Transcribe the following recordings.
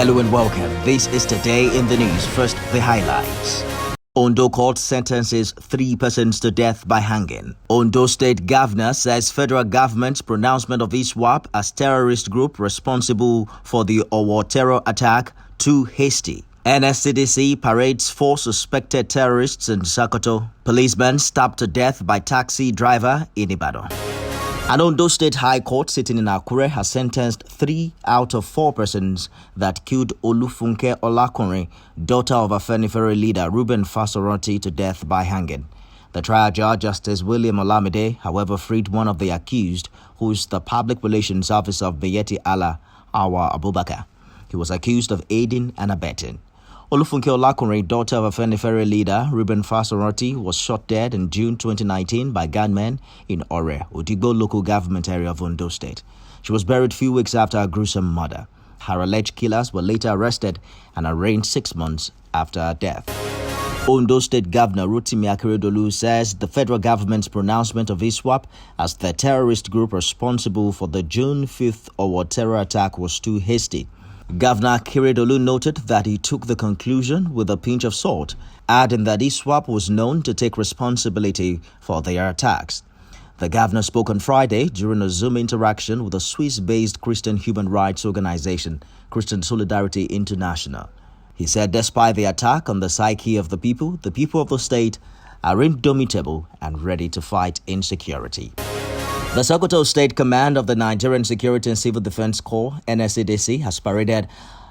Hello and welcome. This is Today in the News. First, the highlights. Ondo court sentences 3 persons to death by hanging. Ondo State Governor says federal government's pronouncement of ISWAP as terrorist group responsible for the Owo terror attack too hasty. NSCDC parades 4 suspected terrorists in Sokoto. Policeman stabbed to death by taxi driver in Ibadan. An Ondo State High Court sitting in Akure has sentenced 3 out of 4 persons that killed Olufunke Olakunrin, daughter of Afenifere leader Reuben Fasoroti, to death by hanging. The trial judge, Justice William Olamide, however, freed one of the accused, who is the public relations officer of Bayeti Allah, Awa Abubakar. He was accused of aiding and abetting. Olufunke Olakunrin, daughter of Afenifere leader Reuben Fasoroti, was shot dead in June 2019 by gunmen in Ore, Odigbo local government area of Ondo State. She was buried a few weeks after her gruesome murder. Her alleged killers were later arrested and arraigned 6 months after her death. Ondo State Governor Rotimi Akeredolu says the federal government's pronouncement of ISWAP as the terrorist group responsible for the June 5th Owo terror attack was too hasty. Governor Akeredolu noted that he took the conclusion with a pinch of salt, adding that ISWAP was known to take responsibility for their attacks. The governor spoke on Friday during a Zoom interaction with a Swiss-based Christian human rights organization, Christian Solidarity International. He said despite the attack on the psyche of the people of the state are indomitable and ready to fight insecurity. The Sokoto State Command of the Nigerian Security and Civil Defense Corps, NSCDC, has paraded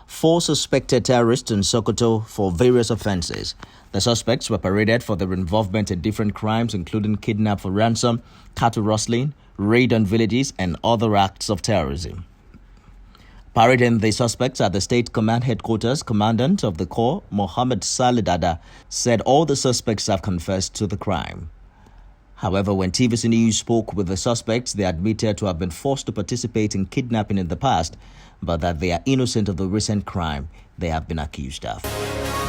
4 suspected terrorists in Sokoto for various offenses. The suspects were paraded for their involvement in different crimes, including kidnap for ransom, cattle rustling, raid on villages, and other acts of terrorism. Parading the suspects at the State Command Headquarters, Commandant of the Corps, Mohammed Salidada, said all the suspects have confessed to the crime. However, when TVC News spoke with the suspects, they admitted to have been forced to participate in kidnapping in the past, but that they are innocent of the recent crime they have been accused of.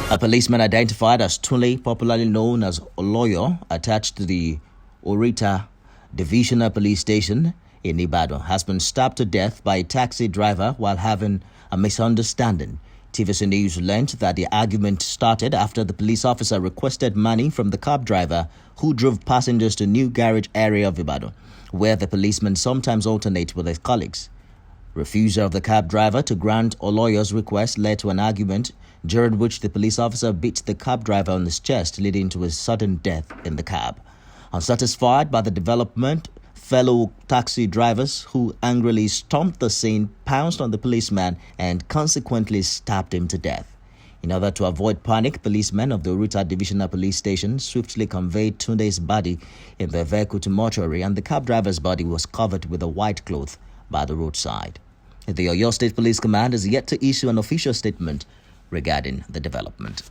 A policeman identified as Tunle, popularly known as Oloyo, attached to the Orita Divisional Police Station in Ibadan, has been stabbed to death by a taxi driver while having a misunderstanding. TVC News learned that the argument started after the police officer requested money from the cab driver who drove passengers to New Garage area of Ibadan, where the policemen sometimes alternate with his colleagues. Refusal of the cab driver to grant Oloyo's request led to an argument during which the police officer beat the cab driver on his chest, leading to his sudden death in the cab. Unsatisfied by the development, fellow taxi drivers who angrily stormed the scene pounced on the policeman and consequently stabbed him to death. In order to avoid panic, policemen of the Orita Divisional Police Station swiftly conveyed Tunde's body in their vehicle to mortuary, and the cab driver's body was covered with a white cloth by the roadside. The Ondo State Police Command is yet to issue an official statement regarding the development.